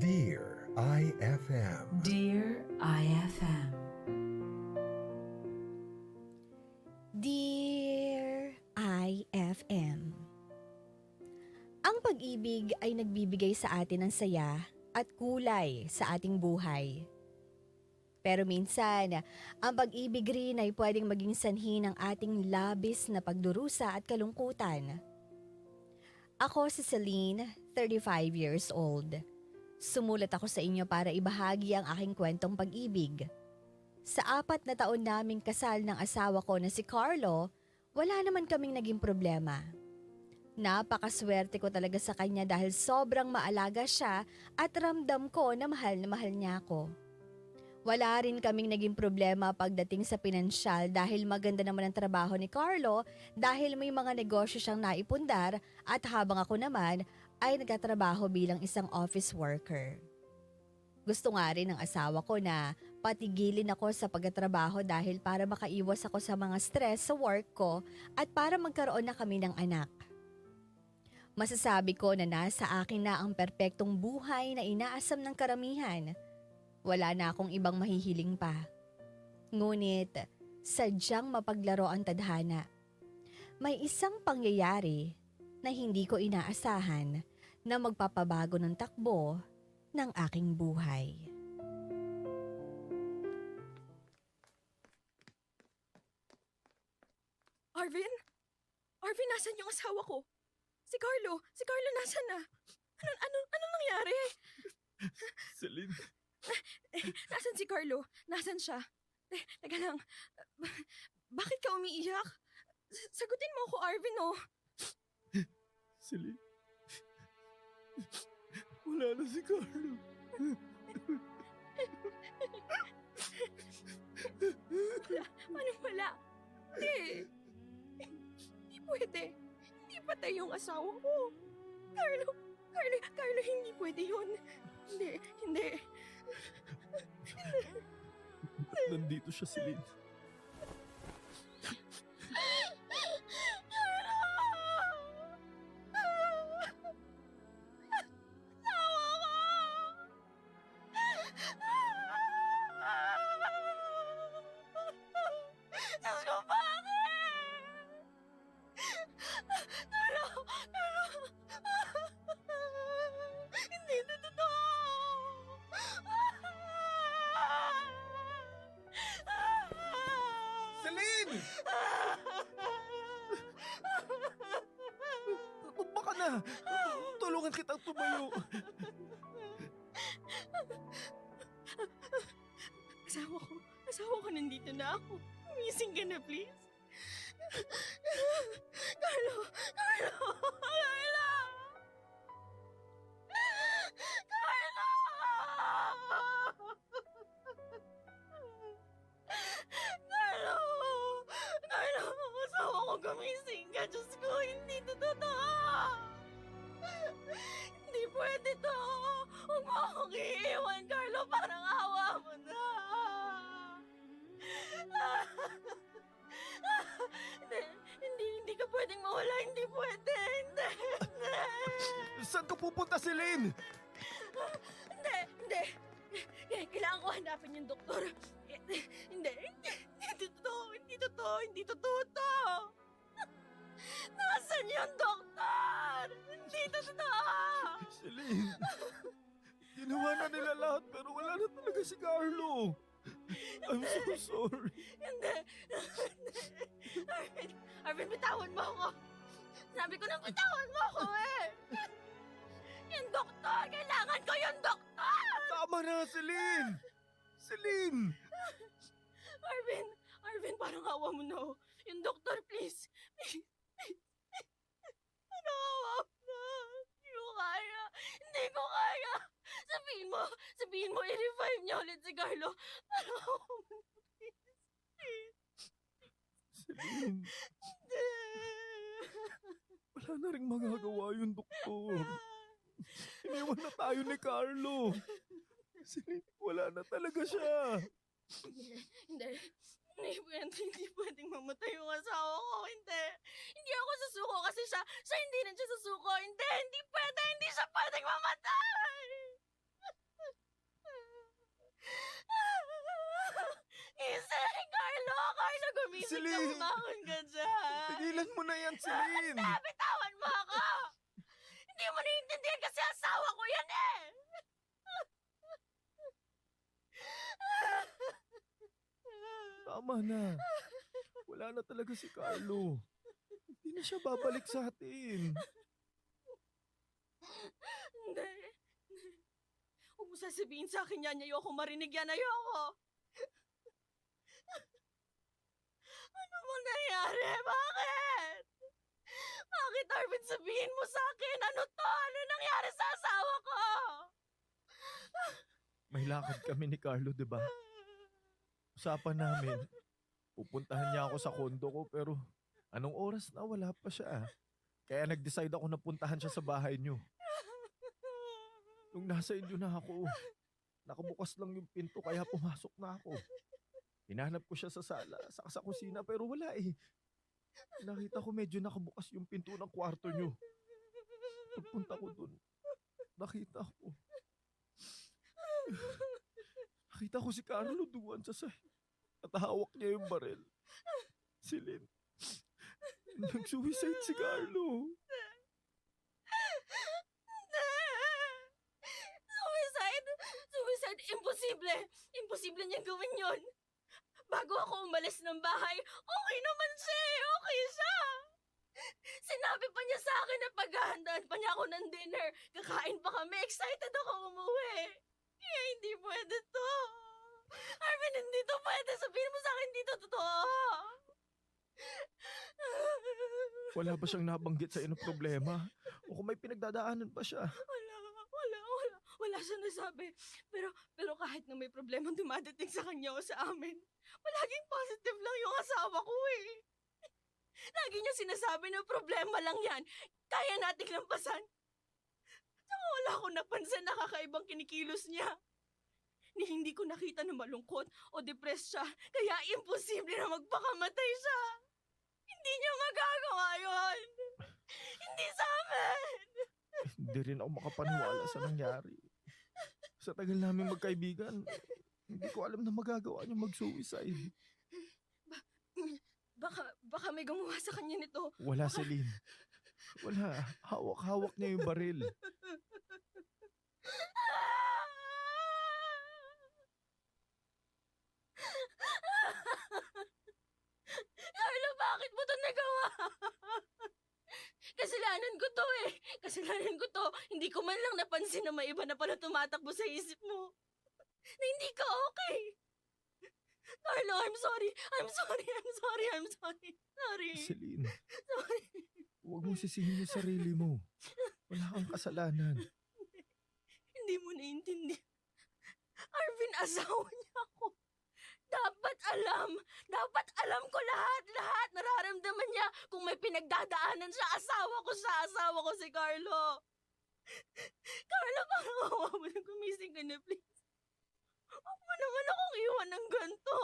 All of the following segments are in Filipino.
Dear IFM. Dear IFM. Dear IFM, ang pag-ibig ay nagbibigay sa atin ng saya at kulay sa ating buhay. Pero minsan, ang pag-ibig rin ay pwedeng maging sanhi ng ating labis na pagdurusa at kalungkutan. Ako si Celine, 35 years old. Sumulat ako sa inyo para ibahagi ang aking kwentong pag-ibig. Sa 4 na taon naming kasal ng asawa ko na si Carlo, wala naman kaming naging problema. Napakaswerte ko talaga sa kanya dahil sobrang maalaga siya at ramdam ko na mahal niya ako. Wala rin kaming naging problema pagdating sa pinansyal dahil maganda naman ang trabaho ni Carlo dahil may mga negosyo siyang naipundar at habang ako naman ay nagtatrabaho bilang isang office worker. Gusto nga rin ng asawa ko na patigilin ako sa pagtatrabaho dahil para makaiwas ako sa mga stress sa work ko at para magkaroon na kami ng anak. Masasabi ko na nasa akin na ang perpektong buhay na inaasam ng karamihan. Wala na akong ibang mahihiling pa. Ngunit, sadyang mapaglaro ang tadhana. May isang pangyayari na hindi ko inaasahan na magpapabago ng takbo ng aking buhay. Arvin? Arvin, nasan yung asawa ko? Si Carlo nasan na? Anong nangyari? Celine, Nasan si Carlo? Nasan siya? Teka lang, bakit ka umiiyak? Sagutin mo ako, Arvin, oh. Celine. Wala na si Carlo. Paano wala? Hindi. Hindi pwede. Hindi patay yung asawa ko. Carlo, hindi pwede yun. Hindi. Nandito siya, Celine. Diyos ko, bakit? Hindi ito totoo. Celine! Tumba ka na! Tulungan kitang tumayo. Asawa ko, nandito na ako. Umising ka na, please. Carlo! Carlo! Asawa ko, gumising ka. Diyos ko, hindi ito totoo. Hindi pwede to. Huwag mo akong iiwan, Carlo. Parang awa mo na. Hindi ka pwedeng mawala. Hindi pwede. Hindi. Saan ka pupunta, Celine? Hindi. Kailangan ko hanapin yung doktor. Hindi totoo to. Nasaan yung doktor? Hindi totoo. Celine, ginawa na nila lahat pero wala na talaga si Carlo. I'm so sorry. Hindi. Arvin, bitawan mo ako. Sabi ko na bitawan mo ako eh. Yung doktor, kailangan ko yung doktor. Tama na, Celine! Celine! Arvin, parang awa mo na. Yung doktor, please. Parang awa mo na. Hindi ko kaya. Sabihin mo, i-revive niya ulit si Carlo. Parang awa mo na, please. Celine, Hindi. wala na rin magagawa yung doktor. Iniwan na tayo ni Carlo. Celine, wala na talaga siya. Hindi pwedeng mamatay yung asawa ko. Hindi ako susuko kasi siya hindi rin siya susuko. Hindi pwede, hindi siya pwedeng mamatay. Gumising ka, Celine! bumangon ka dyan. Tigilan mo na yan, Celine! Bitawan mo ako! Hindi mo naiintindihan kasi asawa ko yan eh! Tama na. Wala na talaga si Carlo. Hindi na siya babalik sa atin. Hindi. Huwag mo sasabihin sa akin yan. Ayoko marinig yan. Ayoko. Ano bang nangyari? Bakit? Bakit, Arvin, sabihin mo sa akin? Ano to? Ano nangyari sa asawa ko? May lakad kami ni Carlo, di ba? Usapan namin. Pupuntahan niya ako sa kondo ko pero anong oras na wala pa siya. Kaya nag-decide ako na puntahan siya sa bahay niyo. Nung nasa inyo na ako, nakabukas lang yung pinto kaya pumasok na ako. Hinanap ko siya sa sala, sa kusina pero wala eh. Nakita ko medyo nakabukas yung pinto ng kwarto niyo. Pagpunta ko dun, nakita ko si Carlo duwan sa sahig. At hawak niya yung barel. Celine, nag-suicide si Carlo. Suicide? Suicide? Imposible! Imposible niyang gawin yon. Bago ako umalis ng bahay, okay naman siya eh. Okay siya. Sinabi pa niya sa akin na paghahandaan pa niya ako ng dinner. Kakain pa kami. Excited ako umuwi. Kaya hindi pwede to. Arvin, hindi to pwede. Sabihin mo sa akin, hindi to totoo. Wala ba siyang nabanggit sa inyo problema? O kung may pinagdadaanan ba siya? Wala siya nasabi. Pero kahit na may problema dumadating sa kanya o sa amin, palaging positive lang yung asawa ko eh. Lagi niya sinasabi na problema lang yan. Kaya nating lampasan. Saka wala akong napansin na kakaibang kinikilos niya. Ni hindi ko nakita na malungkot o depressed siya, kaya imposible na magpakamatay siya. Hindi niya magagawa yun. Hindi sa amin. Hindi rin ako makapaniwala sa nangyari. Sa tagal namin magkaibigan, hindi ko alam na magagawa niya mag-suicide. Baka may gumawa sa kanya nito. Wala, Celine. Wala. Hawak-hawak niya yung baril. Carlo, bakit mo to nagawa? Kasalanan ko to eh. Kasalanan ko to. Hindi ko man lang napansin na may iba na pala tumatakbo sa isip mo. Na hindi ka okay. Carlo, I'm sorry. Sorry. Celine, Sorry. huwag mo sisihin yung sarili mo. Wala kang kasalanan. Hindi mo naiintindihan. Arvin, asawa niya ako. Dapat alam ko lahat. Nararamdaman niya kung may pinagdadaanan siya. Asawa ko si Carlo. Carlo, parang awa mo na gumising ka na, please. Huwag mo naman akong iwan ng ganito.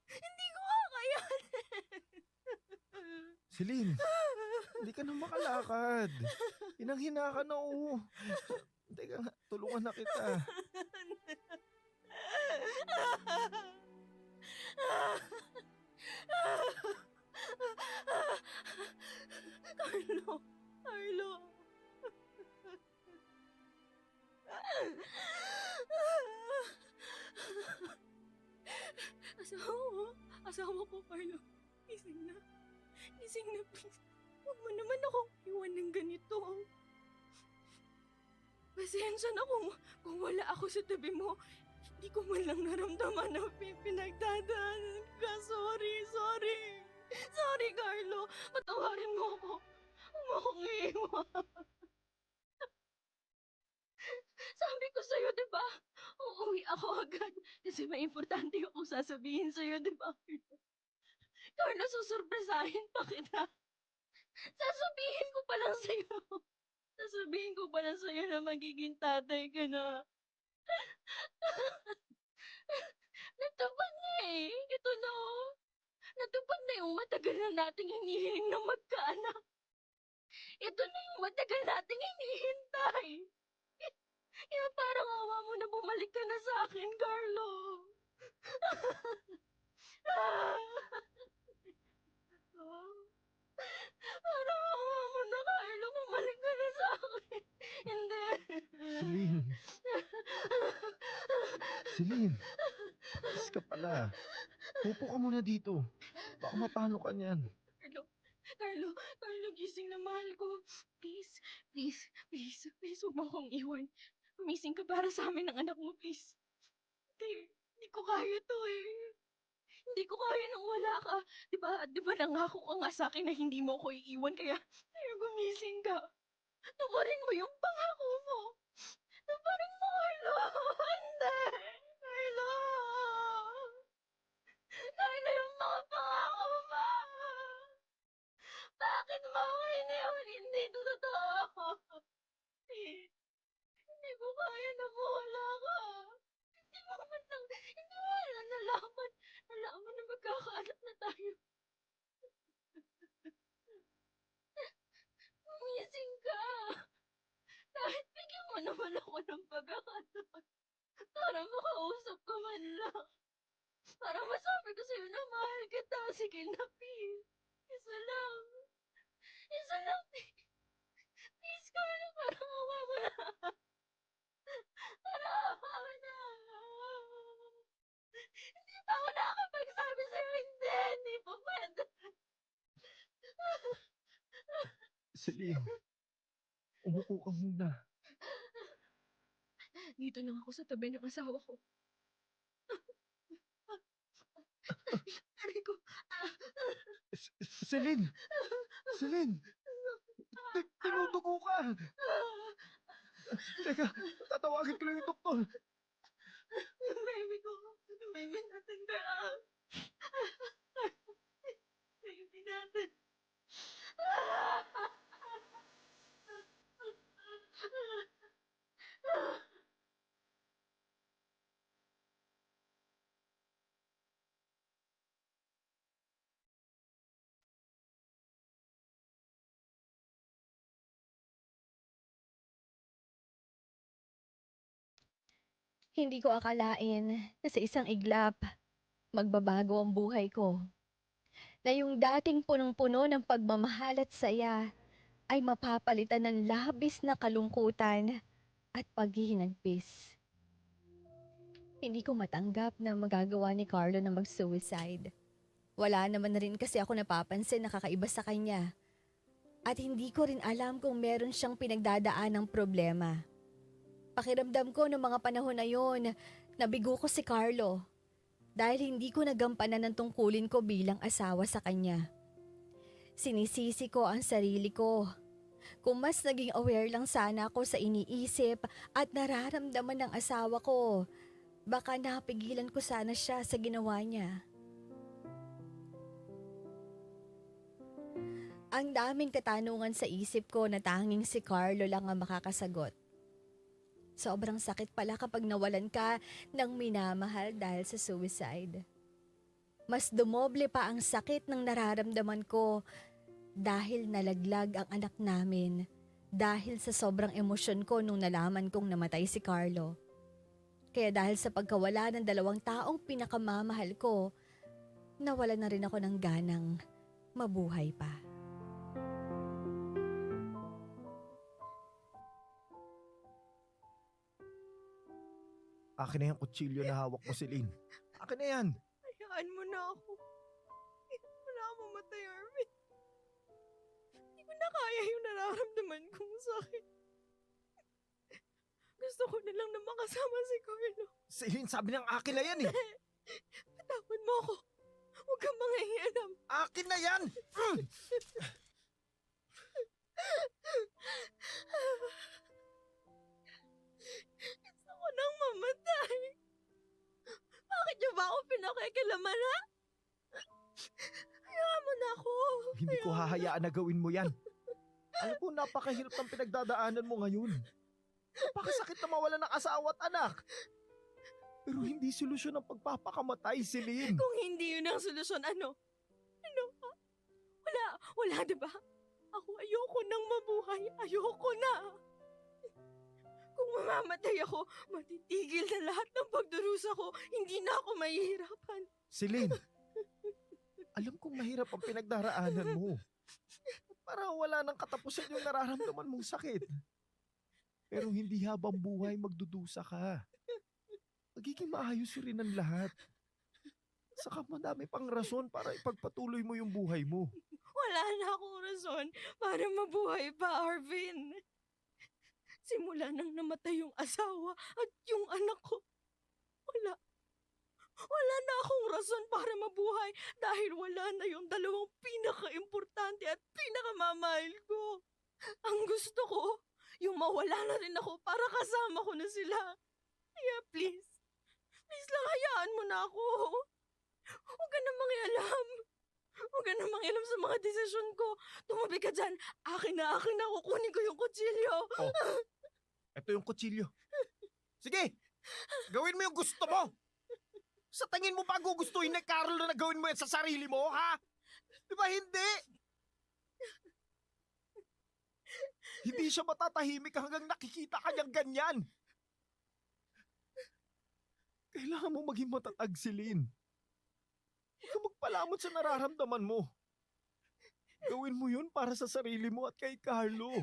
Hindi ko kakayanin. Celine, hindi ka na makalakad. Hinang-hina ka na oh. Teka nga, tulungan na kita. Carlo. Asawa ko, Carlo. Gising na, please. Huwag mo naman ako iwan ng ganito. Pasensya na kung wala ako sa tabi mo. Hindi ko man lang naramdaman na pinagdadaanan ka. Sorry, Carlo. Patawarin mo ako. Huwag mo akong iiwan. Sabi ko sa'yo, di ba? Uuwi ako agad. Kasi may importante akong sasabihin sa'yo, di ba? Carlo, susurpresahin pa kita. Sasabihin ko pa lang sa'yo na magiging tatay ka na. Natupad na eh. Ito na oh. Natupad na yung matagal na nating hinihiling na magkaanak. Ito na yung matagal nating hinihintay. Kaya parang awa mo na bumalik ka na sa akin, Carlo. Parang awa mo na, Carlo. Bumalik ka na sa akin. Hindi. Celine. Celine. Alis ka pala. Upo ka muna dito. Baka mapano ka niyan. Carlo, gising na mahal ko. Please, huwag mo akong iwan. Gumising ka para sa amin ng anak mo, please. Hindi ko kaya to eh. Hindi ko kaya nang wala ka. Di ba nangako ka nga sa akin na hindi mo ako iiwan, kaya gumising ka. Tuparin mo yung pangako mo. Tuparin mo, Carlo. Hindi. Carlo. Carlo, yung mga pangako mo. Bakit mo ako iniwan? Hindi ito totoo. Hindi ko kaya na mawala ka. Hindi mo man nalaman na magkakaanak na tayo. Gumising ka. Kahit bigyan mo naman ako ng pagkakataon para makausap ka man lang. Para masabi ko sa'yo na mahal kita. Sige na, please. Isa lang. Isa lang, please. Please, Carlo, parang awa mo na. Parang awa mo na. Hindi pa ako nakakapagsabi sa'yo, hindi pa pwede. Celine. Umupo ka muna. Dito lang ako sa tabi ng asawa ko. Aray ko. Celine! Celine! Tinutuko ka! Teka, tatawagin ko lang yung doktor. Baby natin ka. Baby natin. Hindi ko akalain na sa isang iglap, magbabago ang buhay ko. Na yung dating punong-puno ng pagmamahal at saya ay mapapalitan ng labis na kalungkutan at paghihinagpis. Hindi ko matanggap na magagawa ni Carlo na mag-suicide. Wala naman na rin kasi ako napapansin na kakaiba sa kanya. At hindi ko rin alam kung meron siyang pinagdadaan ng problema. Pakiramdam ko noong mga panahon na yon, nabigo ko si Carlo dahil hindi ko nagampanan ng tungkulin ko bilang asawa sa kanya. Sinisisi ko ang sarili ko. Kung mas naging aware lang sana ako sa iniisip at nararamdaman ng asawa ko, baka napigilan ko sana siya sa ginawa niya. Ang daming katanungan sa isip ko na tanging si Carlo lang ang makakasagot. Sobrang sakit pala kapag nawalan ka ng minamahal dahil sa suicide. Mas dumoble pa ang sakit ng nararamdaman ko dahil nalaglag ang anak namin dahil sa sobrang emosyon ko nung nalaman kong namatay si Carlo. Kaya dahil sa pagkawala ng 2 taong pinakamamahal ko, nawala na rin ako ng ganang mabuhay pa. Akin na yung kutsilyo na hawak mo, Celine. Akin na yan. Hayaan mo na ako. Wala akong mamatay, Arvin. Hindi ko na kaya yung nararamdaman kong sakit. Gusto ko na lang na makasama si Carlo. Celine, sabi ng akin na yan eh. Patawad mo ako. Huwag kang mangyayalam. Akin na yan! Gusto ko nang mamatay. Bakit niyo ba ako pinakikilaman, ha? Hayaan mo na ako. Hindi ko hahayaan na gawin mo yan. Alam ko, napakahirap ng pinagdadaanan mo ngayon. Napakasakit na mawala ng asawa at anak. Pero hindi solusyon ang pagpapakamatay, Celine. Kung hindi yun ang solusyon, ano? Ano? Wala, diba? Ako ayoko nang mabuhay. Ayoko na. Kung mamamatay ako, matitigil na lahat ng pagdurusa ko. Hindi na ako mahihirapan. Celine, Alam kong mahirap ang pinagdaraanan mo. Parang wala nang katapusan yung nararamdaman mong sakit. Pero hindi habang buhay magdudusa ka. Magiging maayos rin ang lahat. Saka madami pang rason para ipagpatuloy mo yung buhay mo. Wala na akong rason para mabuhay pa, Arvin. Simula nang namatay yung asawa at yung anak ko, wala. Wala na akong rason para mabuhay dahil wala na yung dalawang pinaka-importante at pinakamamahal ko. Ang gusto ko, yung mawala na rin ako para kasama ko na sila. Kaya please lang hayaan mo na ako. Huwag ka na mangialam. Huwag ka na mangialam sa mga desisyon ko. Tumabi ka dyan. Akin na, kukunin ko yung kutsilyo. Oh, ito yung kutsilyo. Sige, gawin mo yung gusto mo. Sa tingin mo pa gugustuhin ni Carlo na gawin mo yan sa sarili mo, ha? Di ba hindi? Hindi siya matatahimik hanggang nakikita ka niyang ganyan. Kailangan mo maging matatag, Celine. Huwag ka magpalamot sa nararamdaman mo. Gawin mo yun para sa sarili mo at kay Carlo.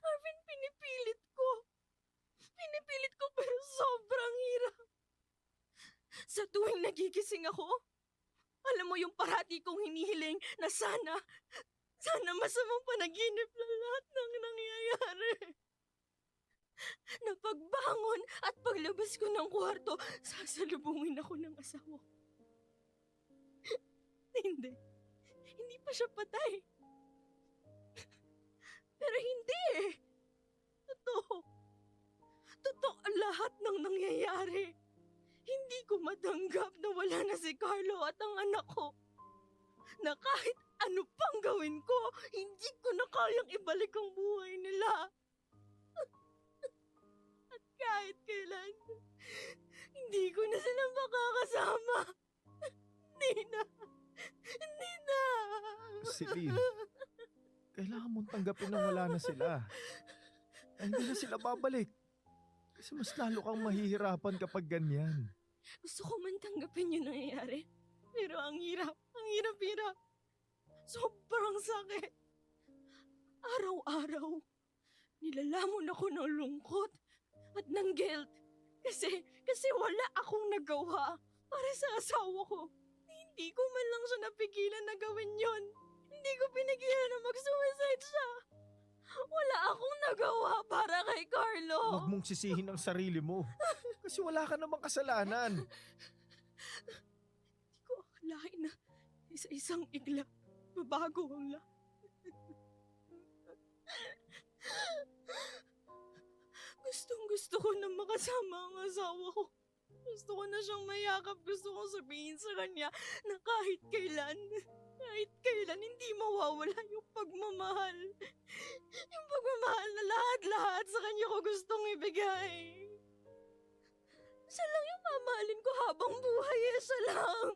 Arvin, pinipilit ko. Pinipilit ko pero sobrang hirap. Sa tuwing nagigising ako, alam mo yung parati kong hinihiling na sana masamang panaginip lang lahat ng nangyayari. Na pagbangon at paglabas ko ng kwarto, sasalubungin ako ng asawa ko. Hindi pa siya patay. Pero hindi eh. Totoo ang lahat ng nangyayari. Hindi ko matanggap na wala na si Carlo at ang anak ko. Na kahit ano pang gawin ko, hindi ko na kayang ibalik ang buhay nila. At kahit kailan, hindi ko na sila makakasama. Hindi na. Celine, kailangan mong tanggapin na wala na sila. Ay, hindi na sila babalik. Kasi mas lalo kang mahihirapan kapag ganyan. Gusto ko man tanggapin yung nangyayari. Pero ang hirap. Sobrang sakit. Araw-araw, nilalamon ako ng lungkot at ng guilt. Kasi wala akong nagawa para sa asawa ko. Hindi ko man lang siya napigilan na gawin yon. Hindi ko pinigilan na mag-suicide siya. Wala akong nagawa para kay Carlo. Huwag mong sisihin ang sarili mo. Kasi wala ka namang kasalanan. Hindi ko akalain na isa-isang igla, babago ang lahat. Gustong-gusto ko na makasama ang asawa ko. Gusto ko na siyang mayakap. Gusto ko sabihin sa kanya na kahit kailan hindi mawawala yung pagmamahal. Yung pagmamahal na lahat sa kanya ko gustong ibigay. Siya lang yung mamahalin ko habang buhay. Siya lang.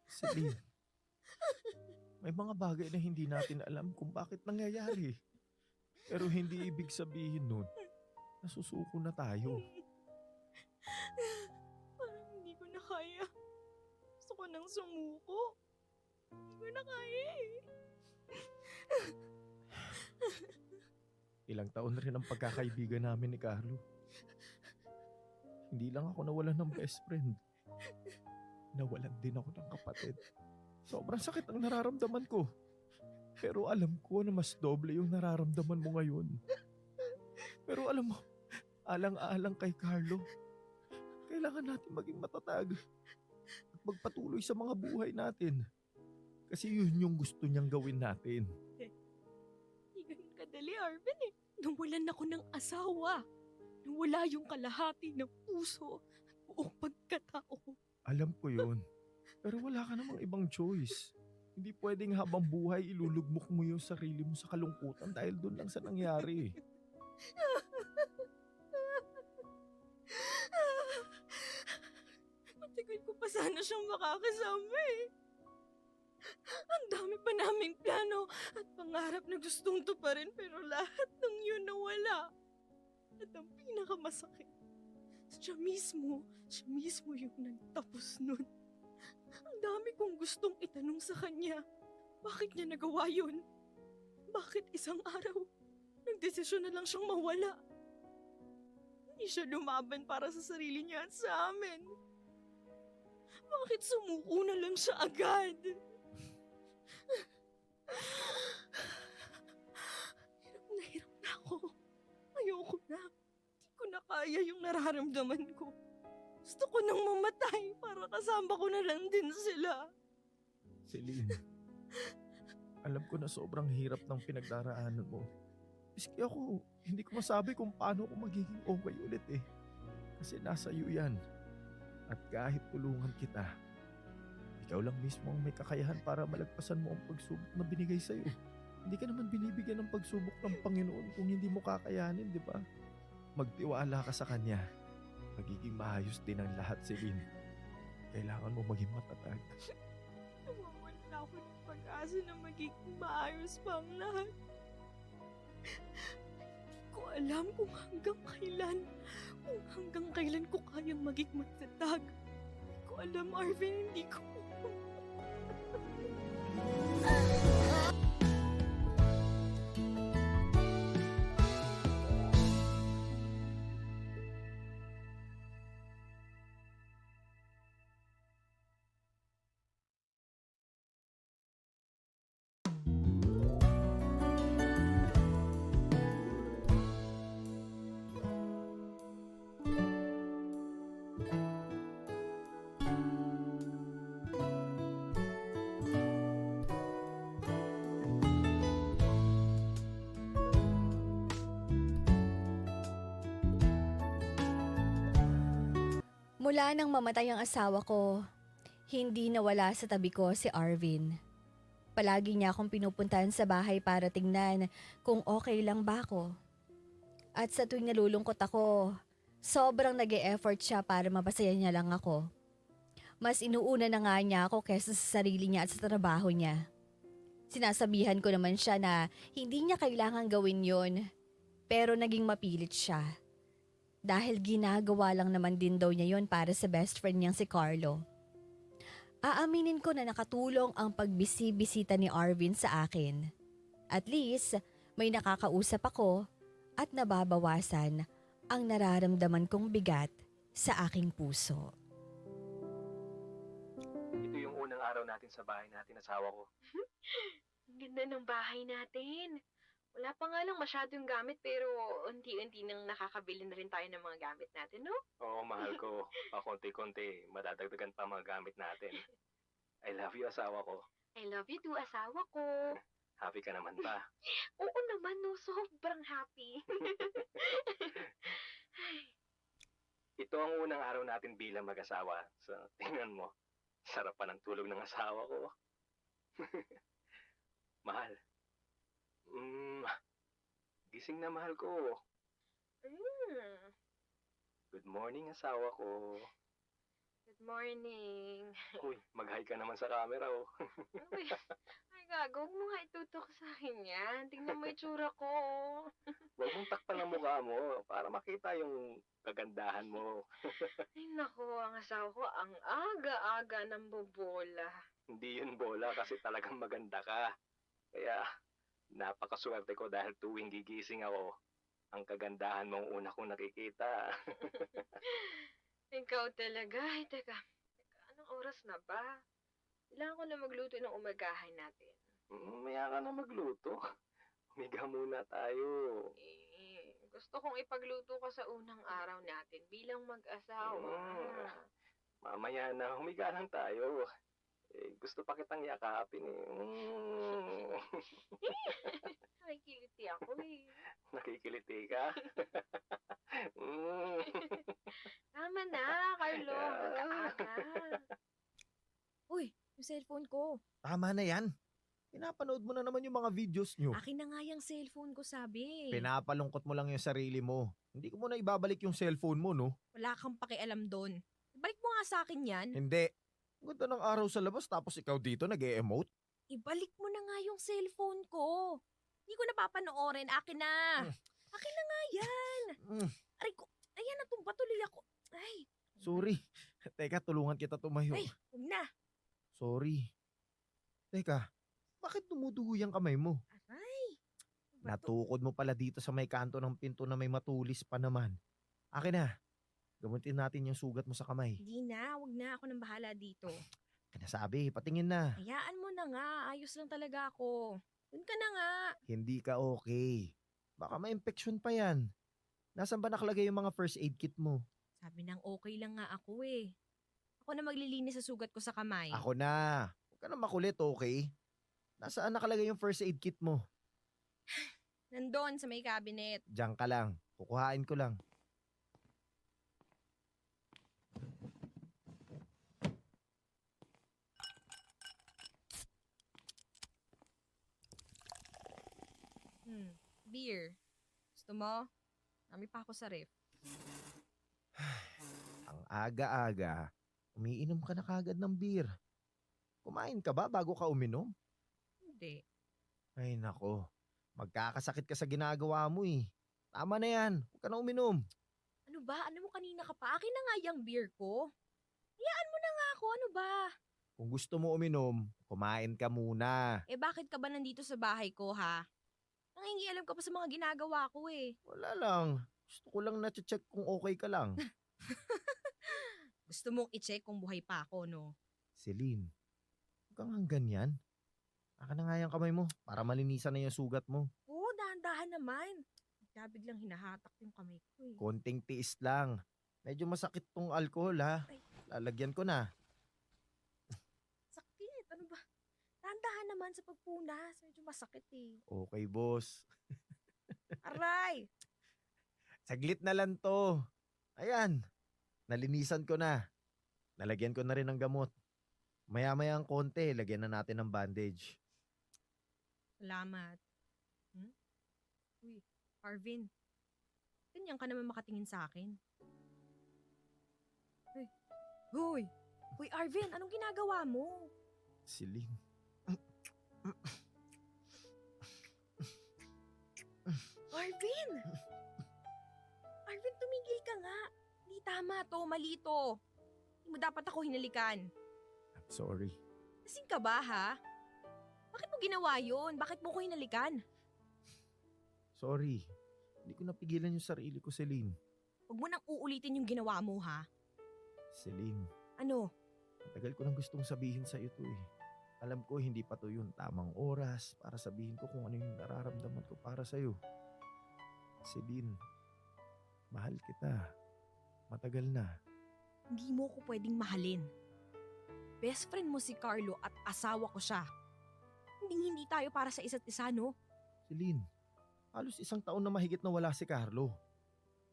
Celine, may mga bagay na hindi natin alam kung bakit nangyayari. Pero hindi ibig sabihin nun, nasusuko na tayo. Parang hindi ko na kaya. Gusto ko nang sumuko. Hindi ko na kaya eh. Ilang taon na rin ang pagkakaibigan namin ni Carlo. Hindi lang ako nawalan ng best friend. Nawalan din ako ng kapatid. Sobrang sakit ang nararamdaman ko. Pero alam ko na mas doble yung nararamdaman mo ngayon. Pero alam mo, alang-alang kay Carlo, kailangan natin maging matatag at magpatuloy sa mga buhay natin. Kasi yun yung gusto niyang gawin natin. Hindi ganun kadali, Arvin eh. Nawalan ako ng asawa. Nawala yung kalahati ng puso at buong pagkatao ko. Alam ko yun. Pero wala ka namang ibang choice. Hindi pwedeng habang buhay ilulugmok mo yung sarili mo sa kalungkutan dahil doon lang sa nangyari. Matagal ko pa sana siyang makakasama eh. Ang dami pa naming plano at pangarap na gustong tuparin pero lahat ng yun nawala. At ang pinakamasakit, Siya mismo yung nagtapos nun. Ang dami kong gustong itanong sa kanya. Bakit niya nagawa yun? Bakit isang araw, nagdesisyon na lang siyang mawala? Hindi siya lumaban para sa sarili niya at sa amin. Bakit sumuko na lang siya agad? Hirap na ako. Ayoko na. Hindi ko na kaya yung nararamdaman ko. Gusto ko nang mamatay para kasama ko na lang din sila. Celine, alam ko na sobrang hirap ng pinagdaraanan mo. Miski ako, hindi ko masabi kung paano ko magiging okay ulit eh. Kasi nasa iyo yan. At kahit tulungan kita, ikaw lang mismo ang may kakayahan para malagpasan mo ang pagsubok na binigay sa'yo. Hindi ka naman binibigyan ng pagsubok ng Panginoon kung hindi mo kakayanin, di ba? Magtiwala ka sa Kanya. Magiging maayos din ang lahat, Celine. Kailangan mo maging matatag. Nawawala ako ng pag-asa na magiging maayos pa ang lahat. Hindi ko alam kung hanggang kailan ko kayang maging matatag. Hindi ko alam, Arvin, hindi ko. Mula nang mamatay ang asawa ko, hindi nawala sa tabi ko si Arvin. Palagi niya akong pinupuntahan sa bahay para tingnan kung okay lang ba ako. At sa tuwing nalulungkot ako, sobrang nag-e-effort siya para mapasaya niya lang ako. Mas inuuna na nga niya ako kaysa sa sarili niya at sa trabaho niya. Sinasabihan ko naman siya na hindi niya kailangan gawin yon, pero naging mapilit siya. Dahil ginagawa lang naman din daw niya yon para sa best friend niyang si Carlo. Aaminin ko na nakatulong ang pagbisi-bisita ni Arvin sa akin. At least, may nakakausap ako at nababawasan ang nararamdaman kong bigat sa aking puso. Ito yung unang araw natin sa bahay natin, asawa ko. Ang ganda ng bahay natin. Wala pa nga lang masyadong gamit pero unti-unti nang nakakabili na rin tayo ng mga gamit natin, no? Oo, mahal ko. Pakonti-konti, madadagdagan pa mga gamit natin. I love you, asawa ko. I love you too, asawa ko. Happy ka naman ba? Oo naman, no? Sobrang happy. Ito ang unang araw natin bilang mag-asawa. So, tingnan mo. Sarap pa ng tulog ng asawa ko. Mahal. Gising na, mahal ko. Good morning, asawa ko. Good morning. Uy, mag-hi ka naman sa camera, oh. Uy, ay gago, huwag mo nga itutok sa akin yan. Tingnan mo yung tsura ko. Huwag mong takpan ang mukha mo para makita yung kagandahan mo. Ay nako, ang asawa ko ang aga-aga ng bobola. Hindi yun bola kasi talagang maganda ka. Kaya napakaswerte ko dahil tuwing gigising ako, ang kagandahan mo ang una kong nakikita. Ikaw talaga. Ay, teka, anong oras na ba? Kailangan ko na magluto ng umagahan natin. Maya ka na magluto. Humiga muna tayo. Gusto kong ipagluto ka sa unang araw natin bilang mag-asawa. Mamaya na, humiga lang tayo. Gusto pa kitang yakapin eh. Nakikiliti ako eh. Nakikiliti ka? Tama na, Carlo. Mag-aaga. Uy, yung cellphone ko. Tama na yan. Pinapanood mo na naman yung mga videos nyo. Akin na nga yung cellphone ko, sabi. Pinapalungkot mo lang yung sarili mo. Hindi ko muna ibabalik yung cellphone mo, no? Wala kang pakialam doon. Ibalik mo nga sa akin yan. Hindi. Ganda ng araw sa labas tapos ikaw dito nag-e-emote. Ibalik mo na nga yung cellphone ko. Hindi ko napapanoorin. Akin na. Akin na nga yan. Aray ko. Ayan, natumpa tuloy ako. Ay, Sorry. Teka, tulungan kita tumayo. ay, huwag na. Sorry. Teka, bakit dumudugo yung kamay mo? Aray. Ano ba to? Natukod mo pala dito sa may kanto ng pinto na may matulis pa naman. Akin na. Gamutin natin yung sugat mo sa kamay. Hindi na, huwag na. Ako nang bahala dito. Kinasabi, patingin na. Hayaan mo na nga. Ayos lang talaga ako. Dun ka na nga. Hindi ka okay. Baka may infection pa yan. Nasaan ba nakalagay yung mga first aid kit mo? Sabi nang okay lang nga ako eh. Ako na maglilinis sa sugat ko sa kamay. Ako na. Huwag ka na makulit, okay? Nasaan nakalagay yung first aid kit mo? Nandun sa may cabinet. Diyan ka lang. Kukuhain ko lang. Beer. Gusto mo? Nami pa ako sa ref. Ang aga-aga, umiinom ka na kagad ng beer. Kumain ka ba bago ka uminom? Hindi. Ay nako, magkakasakit ka sa ginagawa mo eh. Tama na yan, huwag ka na uminom. Ano ba? Ano mo kanina ka pa? Akin na nga yung beer ko. Hayaan mo na nga ako. Ano ba? Kung gusto mo uminom, kumain ka muna. Eh bakit ka ba nandito sa bahay ko ha? Nangingialam ka pa sa mga ginagawa ko eh. Wala lang, gusto ko lang na-check kung okay ka lang. Gusto mong i-check kung buhay pa ako, no? Celine, huwag kang ganyan. Aka na nga yung kamay mo para malinisan na yung sugat mo. Oo, dahan-dahan naman. Kaya biglang hinahatak yung kamay ko eh. Konting tiis lang. Medyo masakit tong alcohol ha. Ay. Lalagyan ko na. Sakit. Ano ba? Dahan-dahan naman sa pagpunas. Medyo masakit eh. Okay boss. Aray! Saglit na lang to. Ayan. Nalinisan ko na. Nalagyan ko na rin ng gamot. Maya-maya ang konti, lagyan na natin ng bandage. Salamat. Uy, Arvin. Ganyan ka naman makatingin sa akin. Uy. Uy! Uy, Arvin, anong ginagawa mo? Celine. Arvin! Arvin, tumigil ka nga. Hindi tama to, mali to. Hindi mo dapat ako hinalikan. I'm sorry. Lasing ka ba, ha? Bakit mo ginawa yun? Bakit mo ko hinalikan? Sorry. Hindi ko napigilan yung sarili ko, Celine. Huwag mo nang uulitin yung ginawa mo, ha? Celine, Ano? matagal ko nang gustong sabihin sa to eh. Alam ko hindi pa to yung tamang oras para sabihin ko kung ano yung nararamdaman ko para sa'yo. Celine, mahal kita. Matagal na. Hindi mo ko pwedeng mahalin. Best friend mo si Carlo at asawa ko siya. Hindi tayo para sa isa't isa, no? Celine, halos 1 taon na mahigit na wala si Carlo.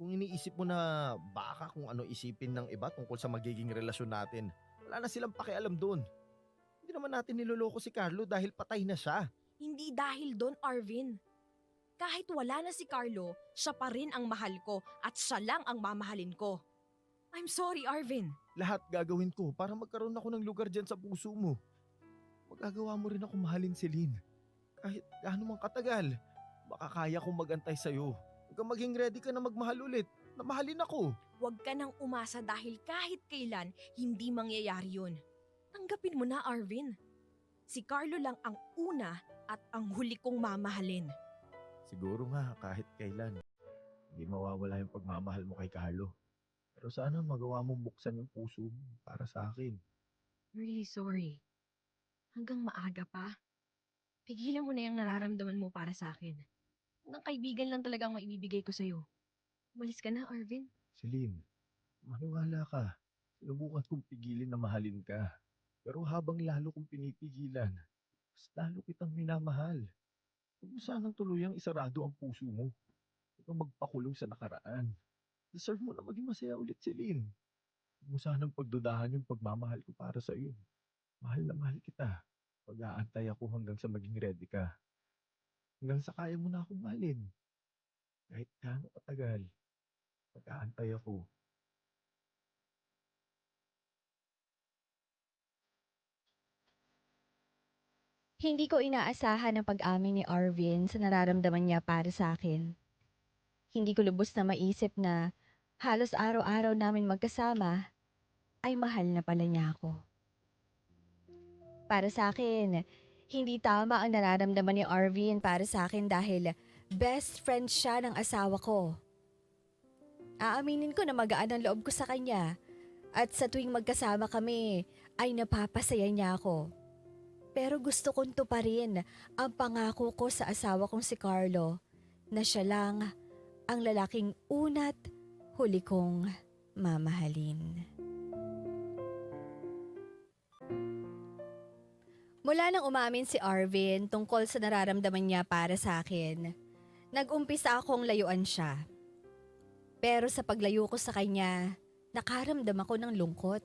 Kung iniisip mo na baka kung ano isipin ng iba tungkol sa magiging relasyon natin, wala na silang pakialam doon. Hindi naman natin niloloko si Carlo dahil patay na siya. Hindi dahil doon, Arvin. Kahit wala na si Carlo, siya pa rin ang mahal ko at siya lang ang mamahalin ko. I'm sorry, Arvin. Lahat gagawin ko para magkaroon ako ng lugar dyan sa puso mo. Magagawa mo rin ako mahalin, Celine. Kahit gaano mang katagal, baka kaya kong magantay sa'yo. Hanggang maging ready ka na magmahal ulit, na mahalin ako. Huwag ka nang umasa dahil kahit kailan, hindi mangyayari yun. Tanggapin mo na, Arvin. Si Carlo lang ang una at ang huli kong mamahalin. Siguro nga kahit kailan, hindi mawawala yung pagmamahal mo kay Carlo. Pero sana magawa mong buksan yung puso mo para sa akin. I'm really sorry. Hanggang maaga pa. Pigilan mo na yung nararamdaman mo para sa akin. Ng kaibigan lang talaga ang maibibigay ko sa'yo. Umalis ka na, Arvin. Celine, maniwala ka. Sinubukan kong pigilin na mahalin ka. Pero habang lalo kong pinipigilan, mas lalo kitang minamahal. Huwag mo sanang tuluyang isarado ang puso mo. Huwag kang magpakulong sa nakaraan. Deserve mo na maging masaya ulit, Celine. Huwag mo sanang pagdudahan yung pagmamahal ko para sa iyo. Mahal na mahal kita. Pag-aantay ako hanggang sa maging ready ka. Hanggang sa kaya mo na akong mahalin. Kahit gaano katagal, pag-aantay ako. Hindi ko inaasahan ang pag-amin ni Arvin sa nararamdaman niya para sa akin. Hindi ko lubos na maisip na halos araw-araw namin magkasama, ay mahal na pala niya ako. Para sa akin, hindi tama ang nararamdaman ni Arvin para sa akin dahil best friend siya ng asawa ko. Aaminin ko na magaan ang loob ko sa kanya at sa tuwing magkasama kami ay napapasaya niya ako. Pero gusto kong tuparin ang pangako ko sa asawa kong si Carlo na siya lang ang lalaking una't huli kong mamahalin. Mula nang umamin si Arvin tungkol sa nararamdaman niya para sa akin, nag-umpisa akong layuan siya. Pero sa paglayo ko sa kanya, nakaramdam ako ng lungkot.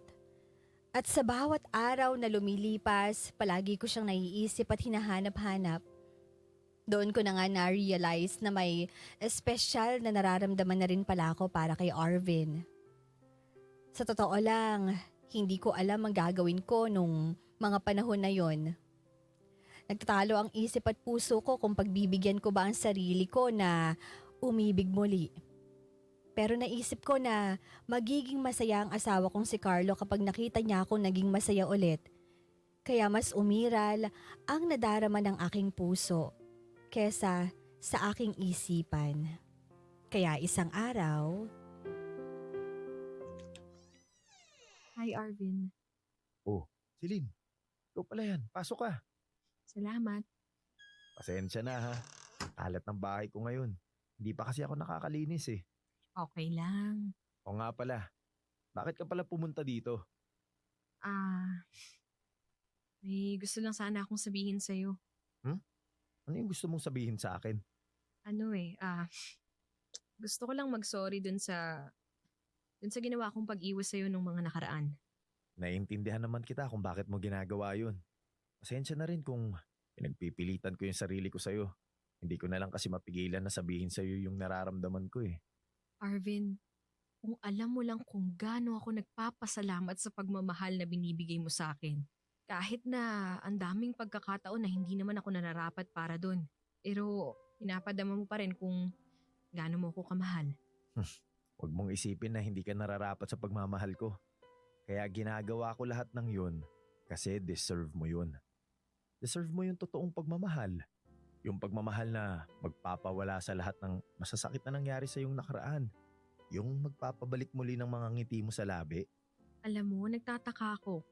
At sa bawat araw na lumilipas, palagi ko siyang naiisip at hinahanap-hanap. Doon ko na nga na-realize na may espesyal na nararamdaman na rin pala ako para kay Arvin. Sa totoo lang, hindi ko alam ang gagawin ko nung mga panahon na yon. Nagtatalo ang isip at puso ko kung pagbibigyan ko ba ang sarili ko na umibig muli. Pero naisip ko na magiging masaya ang asawa kong si Carlo kapag nakita niya akong naging masaya ulit. Kaya mas umiral ang nadarama ng aking puso kesa sa aking isipan. Kaya isang araw, Hi, Arvin. Celine, ikaw pala yan. Pasok ka. Salamat. Pasensya na ha. Alat ng bahay ko ngayon. Hindi pa kasi ako nakakalinis eh. Okay lang. O nga pala, bakit ka pala pumunta dito? May gusto lang sana akong sabihin sa'yo. Ano yung gusto mong sabihin sa akin? Gusto ko lang mag-sorry dun sa ginawa kong pag-iwas sa'yo nung mga nakaraan. Naiintindihan naman kita kung bakit mo ginagawa yun. Pasensya na rin kung pinagpipilitan ko yung sarili ko sa'yo. Hindi ko na lang kasi mapigilan na sabihin sa'yo yung nararamdaman ko eh. Arvin, kung alam mo lang kung gaano ako nagpapasalamat sa pagmamahal na binibigay mo sa akin. Kahit na ang daming pagkakataon na hindi naman ako nararapat para dun. Pero pinapadama mo pa rin kung gaano mo ako kamahal. Huwag mong isipin na hindi ka nararapat sa pagmamahal ko. Kaya ginagawa ko lahat ng yun kasi deserve mo yun. Deserve mo yung totoong pagmamahal. Yung pagmamahal na magpapawala sa lahat ng masasakit na nangyari sa iyong nakaraan. Yung magpapabalik muli ng mga ngiti mo sa labi. Alam mo, nagtataka ako.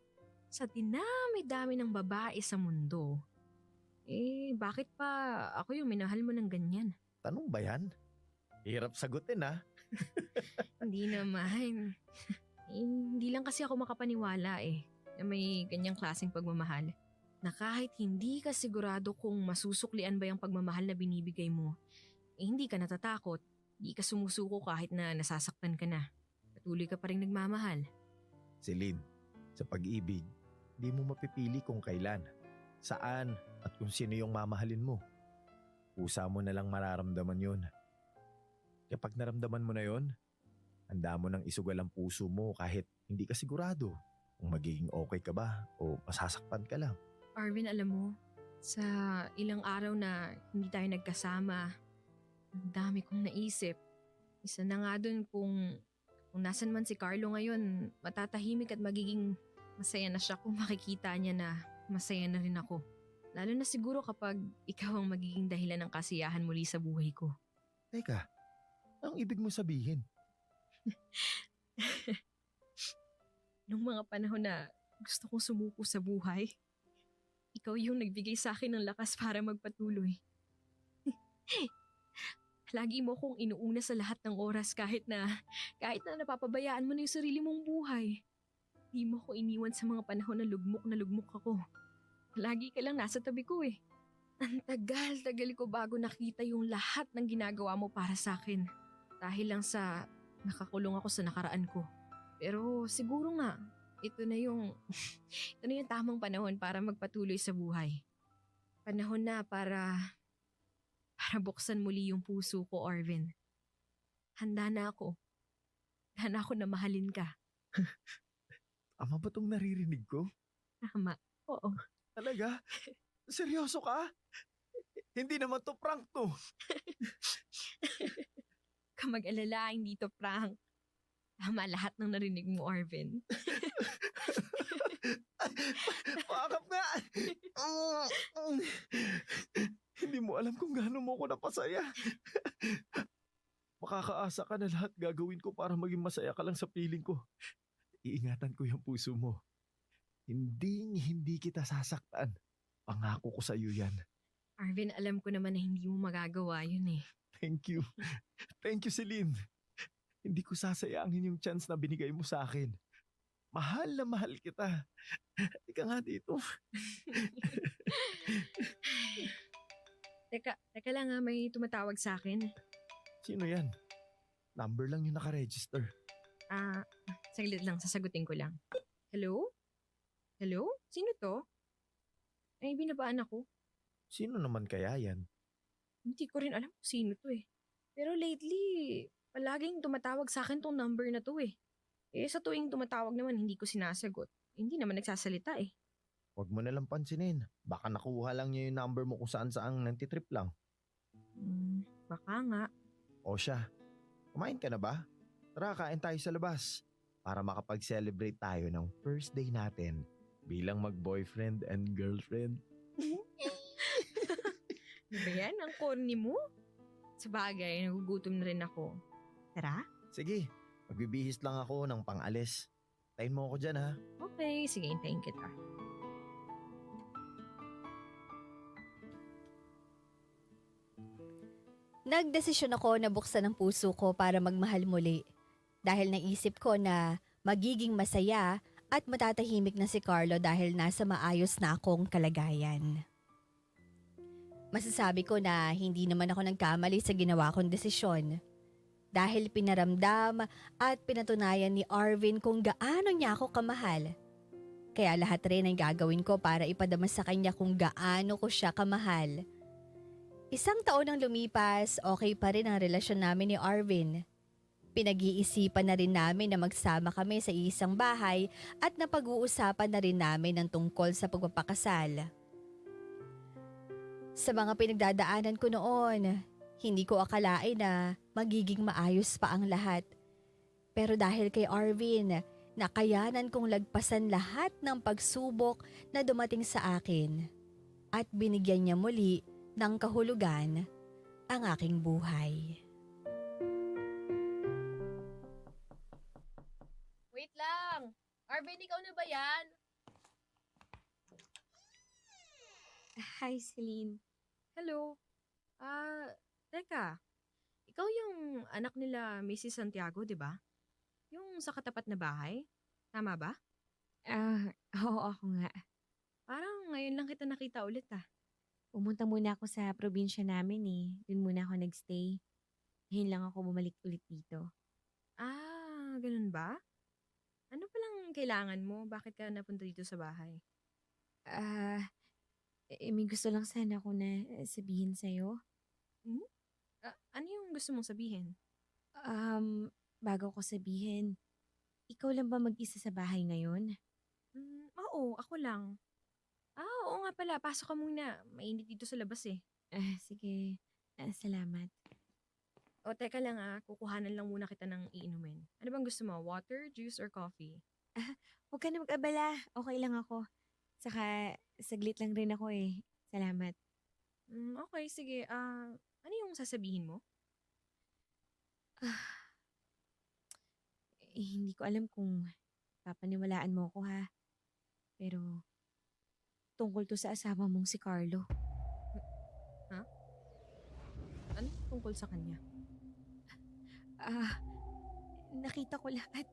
Sa dinami-dami ng babae sa mundo, bakit pa ako yung minahal mo ng ganyan? Tanong ba yan? Hirap sagutin ha. Hindi naman. Hindi lang kasi ako makapaniwala na may ganyang klaseng pagmamahal. Na kahit hindi ka sigurado kung masusuklian ba yung pagmamahal na binibigay mo, hindi ka natatakot, hindi ka sumusuko kahit na nasasaktan ka na. Patuloy ka pa rin nagmamahal. Celine, sa pag-ibig, di mo mapipili kung kailan, saan at kung sino yung mamahalin mo. Pusa mo na lang mararamdaman yun. Kapag naramdaman mo na yun, handa mo nang isugal ang puso mo kahit hindi ka sigurado kung magiging okay ka ba o masasaktan ka lang. Arvin, alam mo, sa ilang araw na hindi tayo nagkasama, ang dami kong naisip. Isa na nga dun kung nasan man si Carlo ngayon, matatahimik at magiging masaya na siya kung makikita niya na masaya na rin ako. Lalo na siguro kapag ikaw ang magiging dahilan ng kasiyahan muli sa buhay ko. Teka, anong ibig mo sabihin? Nung mga panahon na gusto kong sumuko sa buhay, ikaw yung nagbigay sa akin ng lakas para magpatuloy. Lagi mo kong inuuna sa lahat ng oras kahit na napapabayaan mo na yung sarili mong buhay. Di mo ko iniwan sa mga panahon na lugmok ako. Lagi ka lang nasa tabi ko eh. Ang tagal ko bago nakita yung lahat ng ginagawa mo para sa akin. Dahil lang sa nakakulong ako sa nakaraan ko. Pero siguro nga, ito na yung tamang panahon para magpatuloy sa buhay. Panahon na para buksan muli yung puso ko, Arvin. Handa na ako. Handa na ako na mahalin ka. Ama ba tong naririnig ko? Tama. Oo. Talaga? Seryoso ka? Hindi naman to prank to. Ka mag-alala, hindi to prank. Tama lahat ng narinig mo, Arvin. Pakakap nga! Hindi mo alam kung gaano mo ako napasaya. Makakaasa ka na lahat gagawin ko para maging masaya ka lang sa piling ko. Iingatan ko yung puso mo. Hindi kita sasaktan. Pangako ko sa iyo yan. Arvin, alam ko naman na hindi mo magagawa yun eh. Thank you. Thank you, Celine. Hindi ko sasayangin yung chance na binigay mo sa akin. Mahal na mahal kita. Ika nga dito. Teka lang ha, may tumatawag sa akin. Sino yan? Number lang yung nakaregister. Saglit lang, sasagutin ko lang. Hello? Hello? Sino to? Ay, binabaan ako. Sino naman kaya yan? Hindi ko rin alam kung sino to eh. Pero lately, palaging tumatawag sa akin tong number na to eh. Sa tuwing tumatawag naman, hindi ko sinasagot. Hindi naman nagsasalita eh. Huwag mo nalang pansinin. Baka nakuha lang niya yung number mo kung saan nantitrip lang. Baka nga. O siya, kumain ka na ba? Tara, kain tayo sa labas. Para makapag-celebrate tayo ng first day natin bilang mag-boyfriend and girlfriend. Ano ba yan? Ang corny mo? Sabagay, nagugutom na rin ako. Tara? Sige, magbibihis lang ako ng pang-alis. Tayin mo ako dyan ha. Okay, sige, hintayin kita. Nagdesisyon ako na buksan ang puso ko para magmahal muli. Dahil naisip ko na magiging masaya at matatahimik na si Carlo dahil nasa maayos na akong kalagayan. Masasabi ko na hindi naman ako nagkamali sa ginawa kong desisyon. Dahil pinaramdam at pinatunayan ni Arvin kung gaano niya ako kamahal. Kaya lahat rin ay gagawin ko para ipadama sa kanya kung gaano ko siya kamahal. 1 taon nang lumipas, okay pa rin ang relasyon namin ni Arvin. Pinag-iisipan na rin namin na magsama kami sa isang bahay at napag-uusapan na rin namin ang tungkol sa pagpapakasal. Sa mga pinagdadaanan ko noon, hindi ko akalain na magiging maayos pa ang lahat. Pero dahil kay Arvin, nakayanan kong lagpasan lahat ng pagsubok na dumating sa akin at binigyan niya muli ng kahulugan ang aking buhay. Wait lang! Arvin, ikaw na ba yan? Hi, Celine. Hello. Teka. Ikaw yung anak nila Mrs. Santiago, di ba? Yung sa katapat na bahay? Tama ba? Oo, ako nga. Parang ngayon lang kita nakita ulit ah. Pumunta muna ako sa probinsya namin eh. Doon muna ako nagstay. Ngayon lang ako bumalik ulit dito. Ganun ba? Ano palang kailangan mo? Bakit ka napunta dito sa bahay? May gusto lang sana ako na sabihin sa'yo. Ano yung gusto mong sabihin? Bago ko sabihin, ikaw lang ba mag-isa sa bahay ngayon? Oo, ako lang. Oo nga pala. Pasok ka muna. Mainit dito sa labas eh. Sige. Salamat. O teka lang kukuhanan lang muna kita ng iinumin. Ano bang gusto mo? Water, juice, or coffee? Huwag ka na mag-abala. Okay lang ako. Saka, saglit lang rin ako eh. Salamat. Okay, sige. Ano yung sasabihin mo? Hindi ko alam kung papaniwalaan mo ako ha. Pero, tungkol to sa asawa mong si Carlo. Ano tungkol sa kanya? Nakita ko lahat.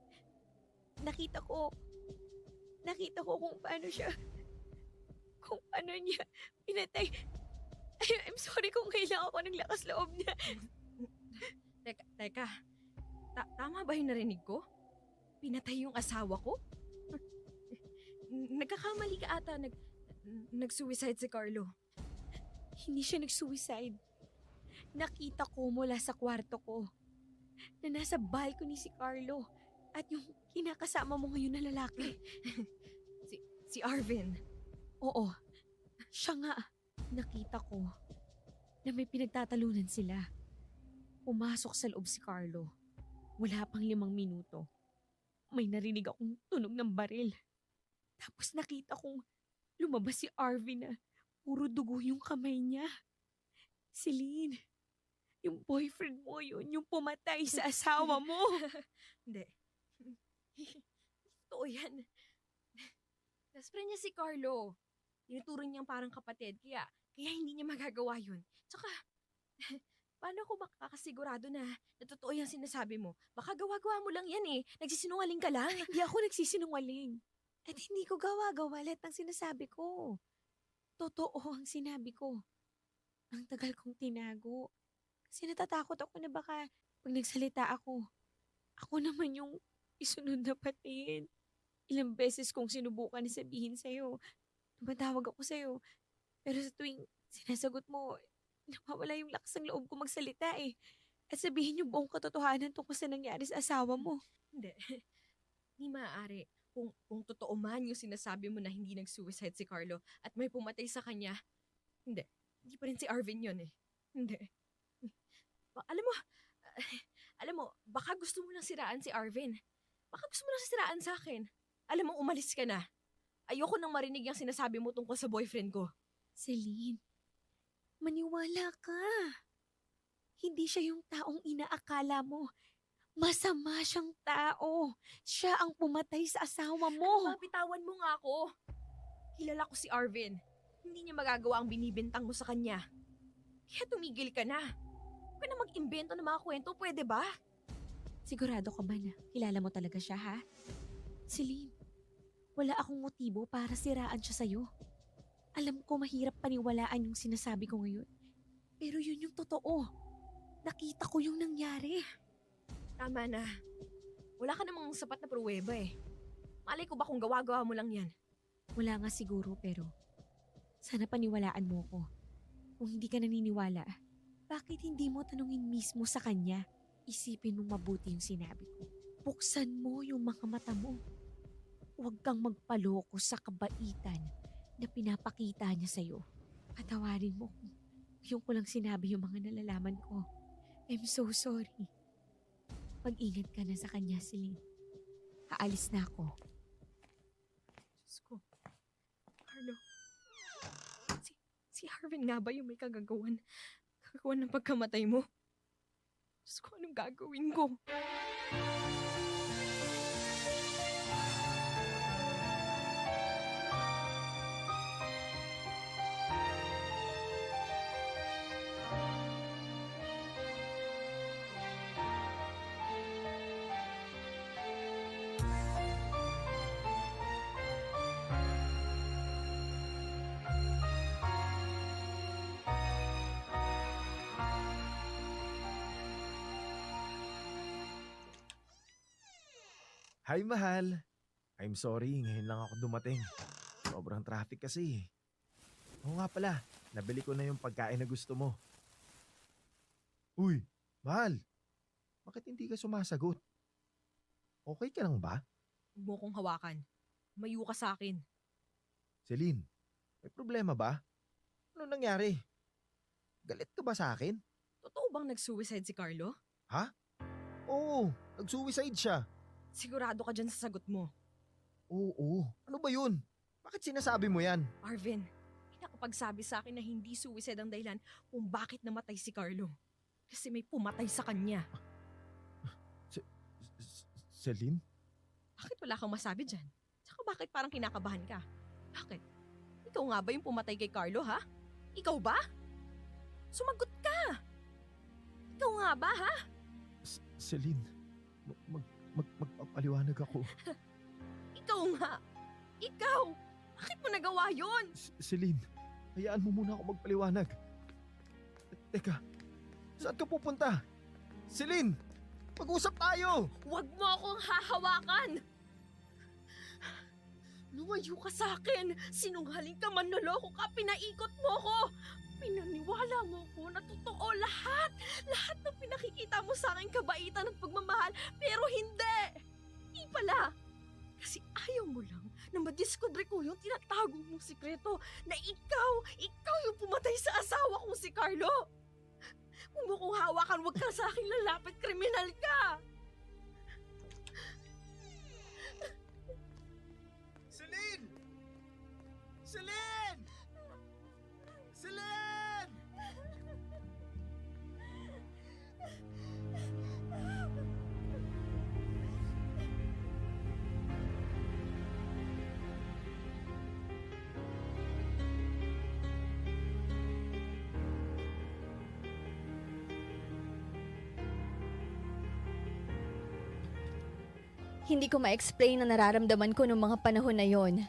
Nakita ko kung paano niya pinatay. I'm sorry kung kailangan ako ng lakas loob niya. Teka. Tama ba yung narinig ko? Pinatay yung asawa ko? Nagkakamali ka ata. Nag-suicide si Carlo. Hindi siya nag-suicide. Nakita ko mula sa kwarto ko na nasa balcony si Carlo at yung kinakasama mo ngayon na lalaki. Si Arvin. Oo, siya nga. Nakita ko na may pinagtatalunan sila. Pumasok sa loob si Carlo. Wala pang 5 minuto. May narinig akong tunog ng baril. Tapos nakita kong lumabas si Arvin na puro dugo yung kamay niya. Celine, yung boyfriend mo yun, yung pumatay sa asawa mo. Hindi. Totoo yan. Best friend niya si Carlo. Tinuturing niyang parang kapatid, kaya hindi niya magagawa yun. Tsaka, paano ko makakasigurado na totoo yung sinasabi mo? Baka gawa-gawa mo lang yan eh. Nagsisinungaling ka lang. Hindi ako nagsisinungaling. At hindi ko gawa-gawa lahat ng sinasabi ko. Totoo ang sinabi ko. Ang tagal kong tinago. Kasi natatakot ako na baka pag nagsalita ako naman yung isunod na patin. Ilang beses kong sinubukan na sabihin sa'yo. Tumatawag ako sa'yo. Pero sa tuwing sinasagot mo, nawawala yung lakas ng loob ko magsalita eh. At sabihin yung buong katotohanan tungkol sa nangyari sa asawa mo. Hindi. Hindi maaari. Kung totoo man yung sinasabi mo na hindi nag-suicide si Carlo at may pumatay sa kanya, hindi. Hindi pa rin si Arvin yun eh. Hindi. Alam mo, baka gusto mo nang siraan si Arvin. Baka gusto mo nang siraan sa akin. Alam mo, umalis ka na. Ayoko nang marinig yung sinasabi mo tungkol sa boyfriend ko. Celine, maniwala ka. Hindi siya yung taong inaakala mo. Masama siyang tao. Siya ang pumatay sa asawa mo. Mapitawan mo nga ako. Kilala ko si Arvin. Hindi niya magagawa ang binibintang mo sa kanya. Kaya tumigil ka na. Huwag ka na mag-imbento ng mga kwento, pwede ba? Sigurado ka ba na kilala mo talaga siya, ha? Celine, wala akong motibo para siraan siya sa'yo. Alam ko mahirap paniwalaan yung sinasabi ko ngayon. Pero yun yung totoo. Nakita ko yung nangyari. Tama na. Wala ka namang sapat na pruweba eh. Malay ko ba kung gawa-gawa mo lang yan? Wala nga siguro pero sana paniwalaan mo ko. Kung hindi ka naniniwala, bakit hindi mo tanungin mismo sa kanya? Isipin mong mabuti yung sinabi ko. Buksan mo yung mga mata mo. Huwag kang magpaloko sa kabaitan na pinapakita niya sa'yo. Patawarin mo kung yung ko lang sinabi yung mga nalalaman ko. I'm so sorry. Mag-ingat ka na sa kanya, Celine. Aalis na ako. Diyos ko. Carlo. Si Arvin nga ba yung may kagagawan ng pagkamatay mo? Diyos ko, anong gagawin ko? Hi, mahal. I'm sorry, ngayon lang ako dumating. Sobrang traffic kasi. Oo nga pala, nabili ko na yung pagkain na gusto mo. Uy, mahal. Bakit hindi ka sumasagot? Okay ka lang ba? Huwag mo kong hawakan. Mayu ka sa akin. Celine, may problema ba? Ano nangyari? Galit ka ba sa akin? Totoo bang nag-suicide si Carlo? Oo, nag-suicide siya. Sigurado ka dyan sa sagot mo. Oo, ano ba yun? Bakit sinasabi mo yan? Arvin, may nakapagsabi sa akin na hindi suicide ang dahilan kung bakit namatay si Carlo. Kasi may pumatay sa kanya. Celine? Bakit wala kang masabi dyan? Tsaka bakit parang kinakabahan ka? Bakit? Ikaw nga ba yung pumatay kay Carlo, ha? Ikaw ba? Sumagot ka! Ikaw nga ba, ha? Celine, magpapaliwanag ako. Ikaw nga! Ikaw! Bakit mo nagawa yun? Celine, hayaan mo muna ako magpaliwanag. Teka, saan ka pupunta? Celine, mag-usap tayo! Huwag mo akong hahawakan! Lumayo ka sa akin! Sinungaling ka, manloloko ka, pinaikot mo ko! Pinaniwala mo ko na totoo lahat! Lahat ng pinakikita mo sa akin kabaitan at pagmamahal, pero hindi! Hindi pala! Kasi ayaw mo lang na madiskubre ko yung tinatago mong sikreto na ikaw yung pumatay sa asawa kong si Carlo! Kung mo kong hawakan, huwag ka sa akin lalapit, kriminal ka! Hindi ko ma-explain ang nararamdaman ko noong mga panahon na yon.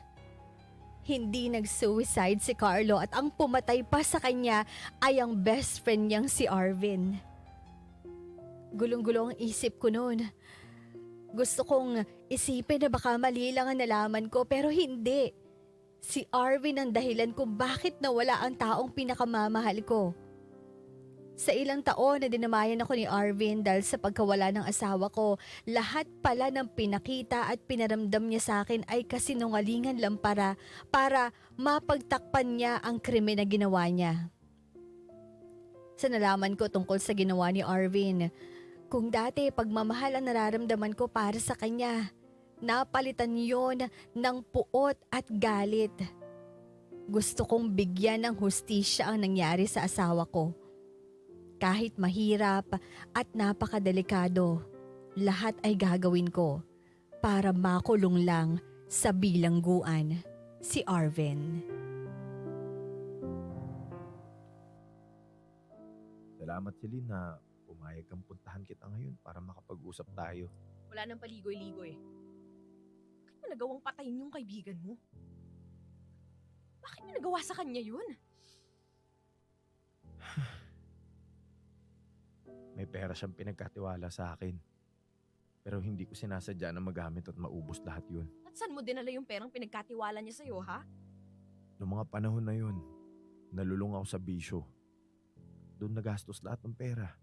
Hindi nag-suicide si Carlo at ang pumatay pa sa kanya ay ang best friend niyang si Arvin. Gulong-gulo ang isip ko noon. Gusto kong isipin na baka mali lang ang nalaman ko pero hindi. Si Arvin ang dahilan kung bakit nawala ang taong pinakamamahal ko. Sa ilang taon na dinamayan ako ni Arvin dahil sa pagkawala ng asawa ko, lahat pala ng pinakita at pinaramdam niya sa akin ay kasinungalingan lang para mapagtakpan niya ang krimen na ginawa niya. Sa nalaman ko tungkol sa ginawa ni Arvin, kung dati pagmamahal ang nararamdaman ko para sa kanya, napalitan yon ng puot at galit. Gusto kong bigyan ng hustisya ang nangyari sa asawa ko. Kahit mahirap at napakadelikado, lahat ay gagawin ko para makulong lang sa bilangguan si Arvin. Salamat, Celine, na pumayag kang puntahan kita ngayon para makapag-usap tayo. Wala nang paligoy-ligoy. Bakit mo nagawang patayin yung kaibigan mo? Bakit mo nagawa sa kanya yun? May pera siyang pinagkatiwala sa akin. Pero hindi ko sinasadya na magamit at maubos lahat yun. At saan mo dinala yung perang pinagkatiwala niya sa'yo, ha? Noong mga panahon na yun, nalulung ako sa bisyo. Doon nagastos lahat ng pera.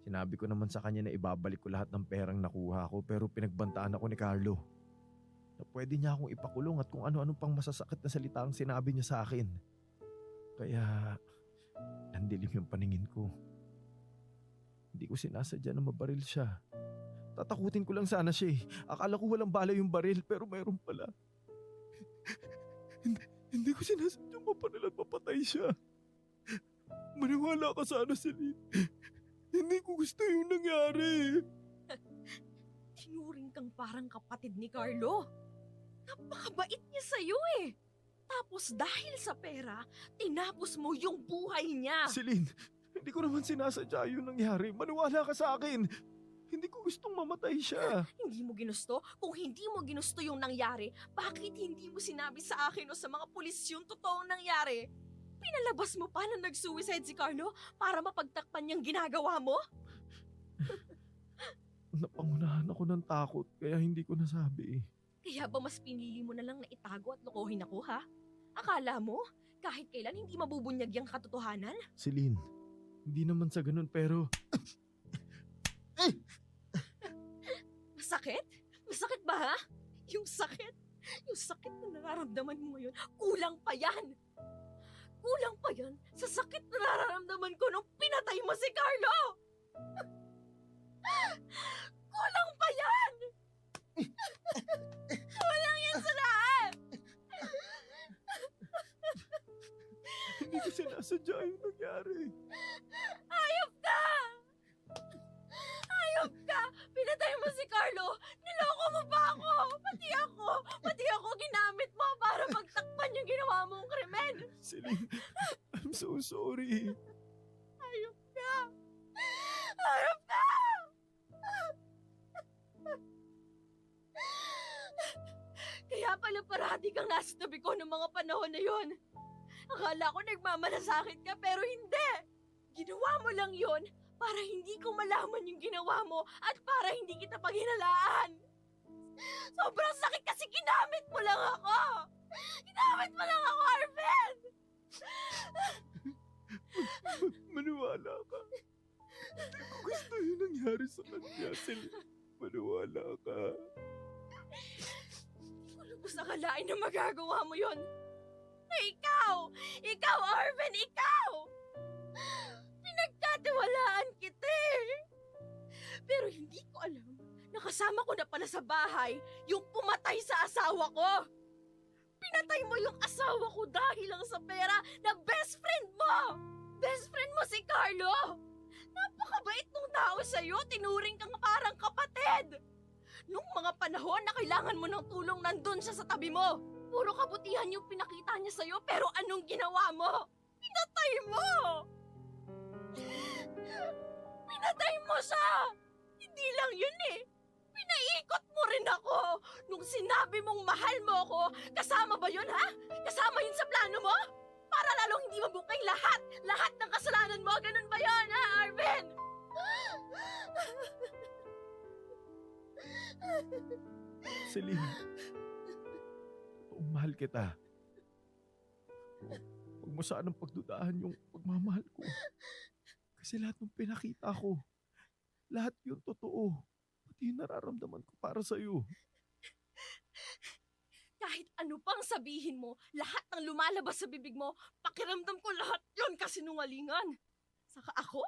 Sinabi ko naman sa kanya na ibabalik ko lahat ng perang nakuha ko pero pinagbantaan ako ni Carlo. Na pwede niya akong ipakulong at kung ano-ano pang masasakit na salita ang sinabi niya sa akin. Kaya, nandilim yung paningin ko. Hindi ko sinasadya na mabaril siya. Tatakutin ko lang sana siya eh. Akala ko walang bala yung baril pero mayroon pala. Hindi ko sinasadya mapanil at mapatay siya. Maniwala ka sana, Celine. Hindi ko gusto yung nangyari. Tinuring kang parang kapatid ni Carlo. Napakabait niya sa'yo eh. Tapos dahil sa pera, tinapos mo yung buhay niya. Celine, hindi ko naman sinasadya yung nangyari. Maniwala ka sa akin. Hindi ko gustong mamatay siya. Hindi mo ginusto? Kung hindi mo ginusto yung nangyari, bakit hindi mo sinabi sa akin o sa mga pulis yung totoong nangyari? Pinalabas mo pa na nag-suicide si Carlo para mapagtakpan niyang ginagawa mo? Napangunahan ako ng takot kaya hindi ko nasabi eh. Kaya ba mas pinili mo na lang na itago at lokohin ako, ha? Akala mo, kahit kailan hindi mabubunyag yung katotohanan? Celine, hindi naman sa ganun pero... Masakit? Masakit ba, ha? Yung sakit na nararamdaman mo ngayon, kulang pa yan! Kulang pa yan sa sakit na nararamdaman ko nung pinatay mo si Carlo! Kulang pa yan! Kulang yan sa lahat! Hindi ko sinasadya yung nangyari. Hayop ka! Hayop ka! Pinatay mo si Carlo! Niloko mo pa ako! Pati ako ginamit mo para pagtakpan yung ginawa mong krimen! Celine, I'm so sorry. Hayop ka! Hayop ka! Kaya pala parati kang nasa tabi ko ng mga panahon na yon. Akala ko nagmamalasakit ka pero hindi. Ginawa mo lang yon para hindi ko malaman yung ginawa mo at para hindi kita paghinalaan. Sobrang sakit kasi ginamit mo lang ako. Ginamit mo lang ako, Arvin! Maniwala ka. Hindi ko gusto yung nangyari sa kanya, Celine. Maniwala ka. Wala ko sa kalain na magagawa mo yon. Na ikaw, Arvin, ikaw! Pinagkatiwalaan kita eh. Pero hindi ko alam, nakasama ko na pala sa bahay yung pumatay sa asawa ko. Pinatay mo yung asawa ko dahil lang sa pera na best friend mo! Best friend mo si Carlo! Napakabait nung tao sa'yo, tinuring kang parang kapatid! Nung mga panahon na kailangan mo ng tulong, nandun siya sa tabi mo. Puro kabutihan yung pinakita niya sa'yo, pero anong ginawa mo? Pinatay mo! Pinatay mo siya! Hindi lang yun eh! Pinaikot mo Nung sinabi mong mahal mo ako, kasama ba yun, ha? Kasama yun sa plano mo? Para lalong hindi mabukay lahat ng kasalanan mo. Ganun ba yun, ha, Arvin? Celine, mahal kita. Huwag mo sanang pagdudahan yung pagmamahal ko. Kasi lahat ng pinakita ko, lahat yun totoo. Pati yung nararamdaman ko para sa'yo. Kahit ano pang sabihin mo, lahat ng lumalabas sa bibig mo, pakiramdam ko lahat yun kasinungalingan. Saka ako?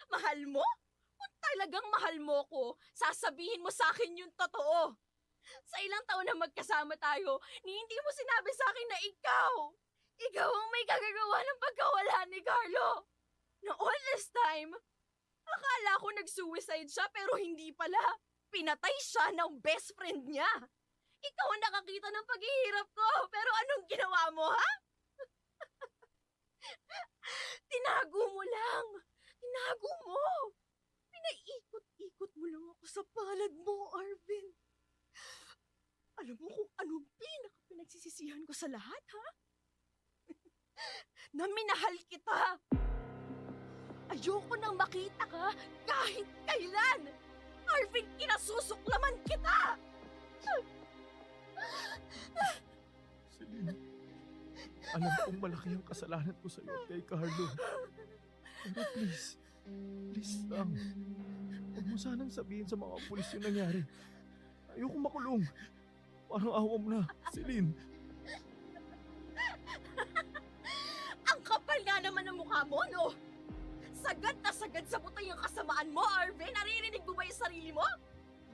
Mahal mo? Kung talagang mahal mo ko, sasabihin mo sa akin yung totoo. Sa ilang taon na magkasama tayo, hindi mo sinabi sa akin na ikaw ang may gagagawa ng pagkawala ni Carlo. Na all this time, akala ko nag-suicide siya pero hindi pala. Pinatay siya ng best friend niya. Ikaw ang nakakita ng paghihirap ko, pero anong ginawa mo, ha? Tinago mo lang. Tinago mo. Pinaikot-ikot mo lang ako sa palad mo, Arvin. Alam mo kung anong pinaka-pinagsisisihan ko sa lahat, ha? Na minahal kita. Ayoko nang makita ka kahit kailan. Arvin, kinasusuklaman kita! Celine, alam kong malaki ang kasalanan ko sa'yo at kay Carlo. Pero please lang, huwag mo sanang sabihin sa mga pulis yung nangyari. Ayokong makulong. Parang awa mo na, Celine. Ang kapal nga naman ng mukha mo, no? Sagad na sagad sa butay ang kasamaan mo, Arvin. Naririnig mo ba yung sarili mo?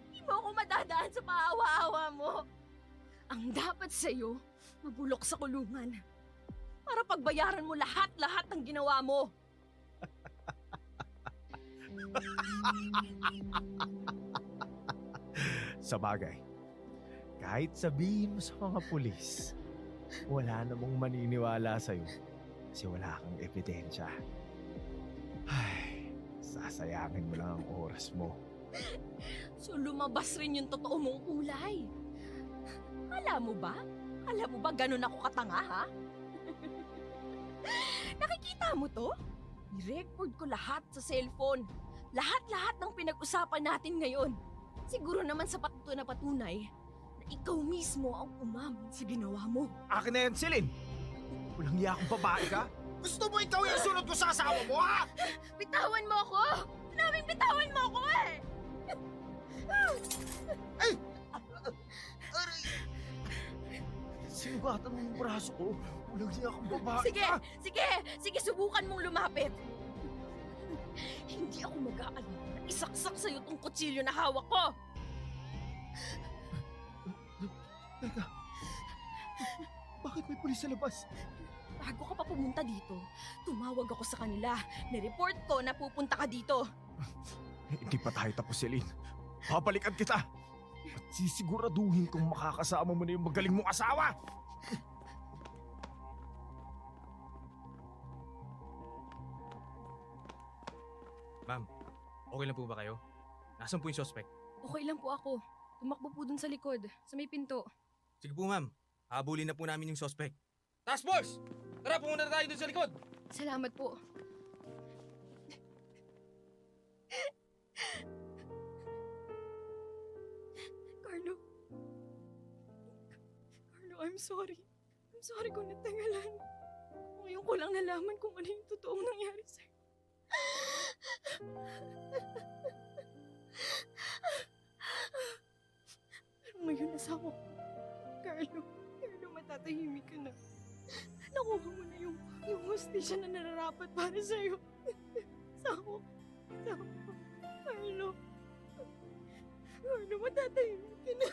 Hindi mo ako madadaan sa paawa-awa mo. Ang dapat sa'yo, mabulok sa kulungan. Para pagbayaran mo lahat-lahat ng ginawa mo. Sa bagay, kahit sabihin mo sa mga pulis, wala namang maniniwala sa'yo kasi wala kang ebidensya. Ay, sasayangin mo lang ang oras mo. So lumabas rin yung totoo mong kulay. Alam mo ba ganun ako katanga, ha? Nakikita mo to? I-record ko lahat sa cellphone. Lahat-lahat ng pinag-usapan natin ngayon. Siguro naman sapat ito na patunay na ikaw mismo ang umamin sa ginawa mo. Akin na yan, Celine! Walang hiya kang babae ka? Gusto mo ikaw yung sunod ko sa asawa mo, ha? Bitawan mo ako! Sinabing bitawan mo ako eh! Ay! Sinugatan mo yung braso ko. Walang hiya kang babae ka. Sige, subukan mong lumapit. Hindi ako mag-aalala na isaksak sa'yo tong kutsilyo na hawak ko. Teka, bakit may pulis sa labas? Bago ka pa pumunta dito, tumawag ako sa kanila. Nireport ko na pupunta ka dito. Hindi pa tayo tapos, Celine. Babalikan kita. At sisiguraduhin kung makakasama mo na yung magaling mong asawa. Ma'am, okay lang po ba kayo? Nasaan po yung suspect? Okay lang po ako. Tumakbo po dun sa likod, sa may pinto. Sige po ma'am, habulin na po namin yung suspect. Task Force! Tara, pumunta na tayo dun sa likod! Salamat po. Carlo, I'm sorry. I'm sorry kung natagalan. Ngayon ko lang nalaman kung ano yung totoong nangyari sa'yo. Pero ngayon asawa ko. Carlo, matatahimik ka na. Nakuha mo na yung hustisya na nararapat para sa'yo. Asawa ko. Carlo, matatahimik ka na.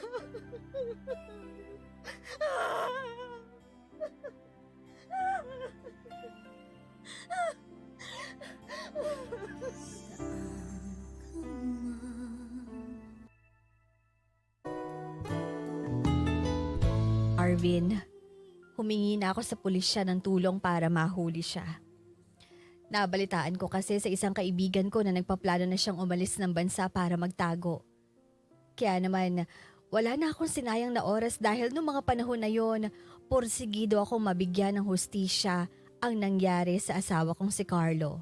Arvin, humingi na ako sa pulisya ng tulong para mahuli siya. Nabalitaan ko kasi sa isang kaibigan ko na nagpaplano na siyang umalis ng bansa para magtago. Kaya naman, wala na akong sinayang na oras dahil noong mga panahon na yon, porsigido akong mabigyan ng hustisya ang nangyari sa asawa kong si Carlo.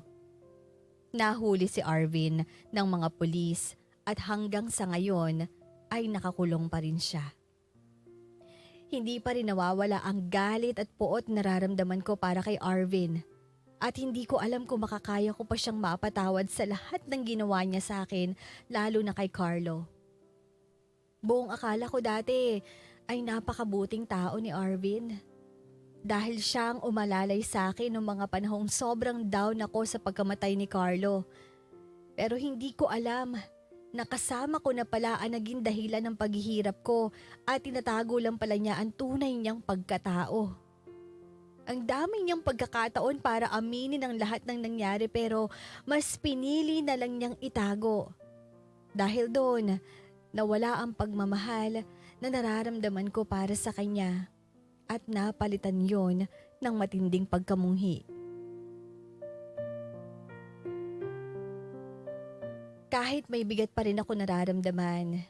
Nahuli si Arvin ng mga pulis at hanggang sa ngayon ay nakakulong pa rin siya. Hindi pa rin nawawala ang galit at puot nararamdaman ko para kay Arvin. At hindi ko alam kung makakaya ko pa siyang mapatawad sa lahat ng ginawa niya sa akin, lalo na kay Carlo. Buong akala ko dati ay napakabuting tao ni Arvin. Dahil siyang umalalay sa akin noong mga panahong sobrang down ako sa pagkamatay ni Carlo. Pero hindi ko alam na kasama ko na pala ang naging dahilan ng paghihirap ko at tinatago lang pala niya ang tunay niyang pagkatao. Ang dami niyang pagkakataon para aminin ang lahat ng nangyari pero mas pinili na lang niyang itago. Dahil doon, nawala ang pagmamahal na nararamdaman ko para sa kanya at napalitan yon ng matinding pagkamunghi. Kahit may bigat pa rin ako nararamdaman,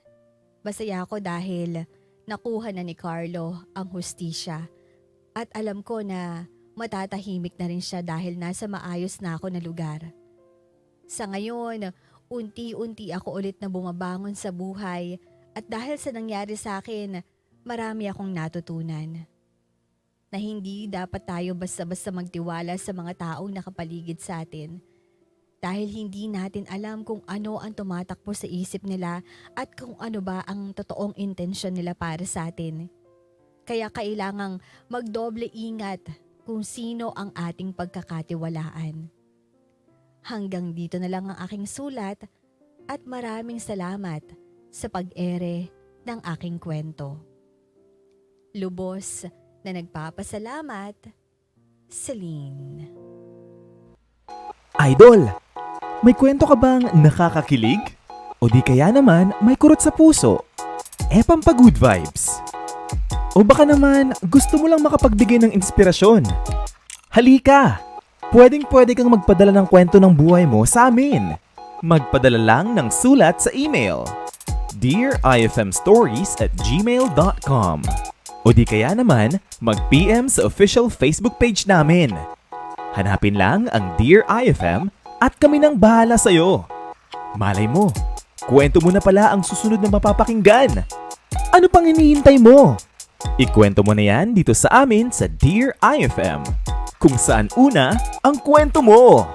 masaya ako dahil nakuha na ni Carlo ang hustisya. At alam ko na matatahimik na rin siya dahil nasa maayos na ako na lugar. Sa ngayon, unti-unti ako ulit na bumabangon sa buhay at dahil sa nangyari sa akin, marami akong natutunan. Na hindi dapat tayo basta-basta magtiwala sa mga taong nakapaligid sa atin. Dahil hindi natin alam kung ano ang tumatakbo sa isip nila at kung ano ba ang totoong intensyon nila para sa atin. Kaya kailangang magdoble ingat kung sino ang ating pagkakatiwalaan. Hanggang dito na lang ang aking sulat at maraming salamat sa pag-ere ng aking kwento. Lubos na nagpapasalamat, Celine. Idol, may kwento ka bang nakakakilig? O di kaya naman may kurot sa puso? Pampagood vibes. O baka naman gusto mo lang makapagbigay ng inspirasyon? Halika! Pwedeng-pwede kang magpadala ng kwento ng buhay mo sa amin. Magpadala lang ng sulat sa email dearifmstories@gmail.com o di kaya naman mag-PM sa official Facebook page namin. Hanapin lang ang Dear IFM at kami nang bahala sa'yo. Malay mo, kwento mo na pala ang susunod na mapapakinggan. Ano pang hinihintay mo? Ikwento mo na yan dito sa amin sa Dear IFM, kung saan una ang kwento mo.